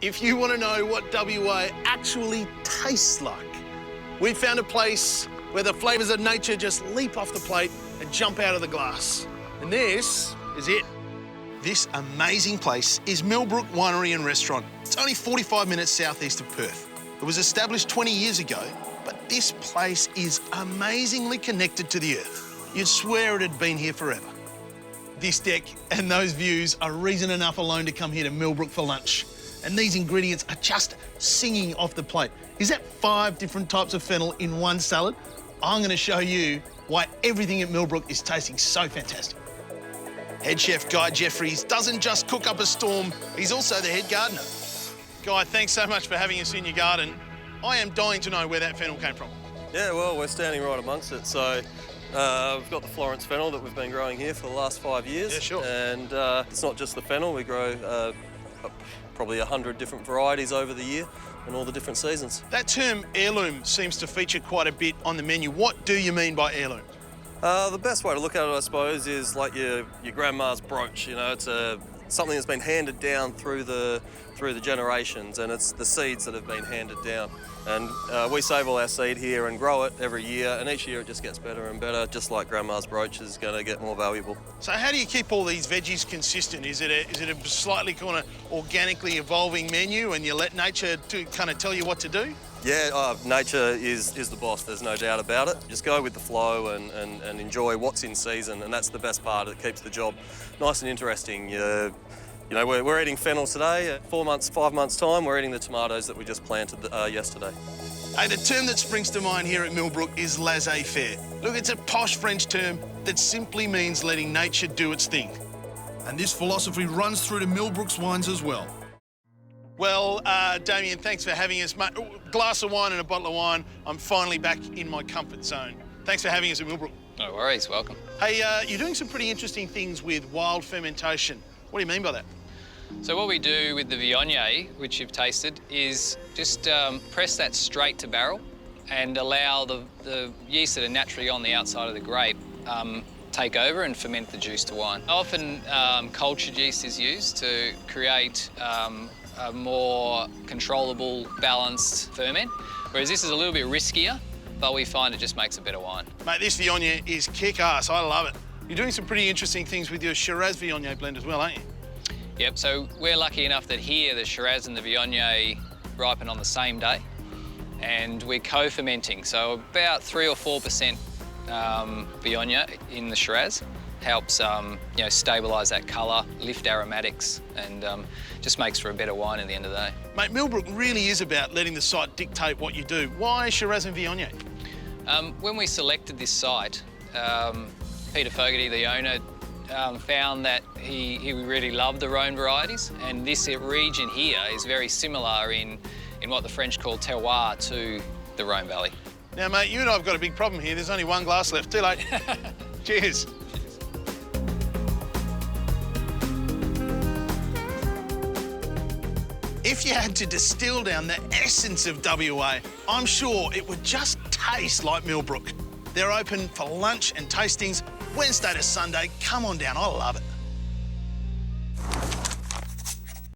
if you want to know what WA actually tastes like, we found a place where the flavours of nature just leap off the plate and jump out of the glass. And this is it. This amazing place is Millbrook Winery and Restaurant. It's only 45 minutes southeast of Perth. It was established 20 years ago, but this place is amazingly connected to the earth. You'd swear it had been here forever. This deck and those views are reason enough alone to come here to Millbrook for lunch. And these ingredients are just singing off the plate. Is that 5 different types of fennel in one salad? I'm going to show you why everything at Millbrook is tasting so fantastic. Head chef Guy Jeffries doesn't just cook up a storm, he's also the head gardener. Guy, thanks so much for having us in your garden. I am dying to know where that fennel came from. Yeah, well, we're standing right amongst it. So we've got the Florence fennel that we've been growing here for the last 5 years. Yeah, sure. And it's not just the fennel, we grow probably 100 different varieties over the year in all the different seasons. That term heirloom seems to feature quite a bit on the menu. What do you mean by heirloom? The best way to look at it, I suppose, is like your grandma's brooch. You know, it's something that's been handed down through the generations, and it's the seeds that have been handed down. And we save all our seed here and grow it every year, and each year it just gets better and better, just like grandma's brooch is going to get more valuable. So how do you keep all these veggies consistent? Is it a slightly kind of organically evolving menu and you let nature to kind of tell you what to do? Yeah, nature is the boss, there's no doubt about it. Just go with the flow and enjoy what's in season, and that's the best part. It keeps the job nice and interesting. You know, we're eating fennel today. 5 months' time, we're eating the tomatoes that we just planted yesterday. Hey, the term that springs to mind here at Millbrook is laissez-faire. Look, it's a posh French term that simply means letting nature do its thing. And this philosophy runs through to Millbrook's wines as well. Well, Damien, thanks for having us, mate. Glass of wine and a bottle of wine. I'm finally back in my comfort zone. Thanks for having us at Millbrook. No worries, welcome. Hey, you're doing some pretty interesting things with wild fermentation. What do you mean by that? So what we do with the Viognier, which you've tasted, is just press that straight to barrel and allow the yeast that are naturally on the outside of the grape take over and ferment the juice to wine. Often cultured yeast is used to create a more controllable, balanced ferment, whereas this is a little bit riskier, but we find it just makes a better wine. Mate, this Viognier is kick-ass. I love it. You're doing some pretty interesting things with your Shiraz Viognier blend as well, aren't you? Yep, so we're lucky enough that here the Shiraz and the Viognier ripen on the same day, and we're co-fermenting, so about 3 or 4% Viognier in the Shiraz helps you know, stabilise that colour, lift aromatics, and just makes for a better wine at the end of the day. Mate, Millbrook really is about letting the site dictate what you do. Why Shiraz and Viognier? When we selected this site, Peter Fogarty, the owner, found that he really loved the Rhone varieties, and this region here is very similar in what the French call terroir to the Rhone Valley. Now, mate, you and I have got a big problem here. There's only one glass left. Too late. Cheers. If you had to distill down the essence of WA, I'm sure it would just taste like Millbrook. They're open for lunch and tastings Wednesday to Sunday. Come on down, I love it.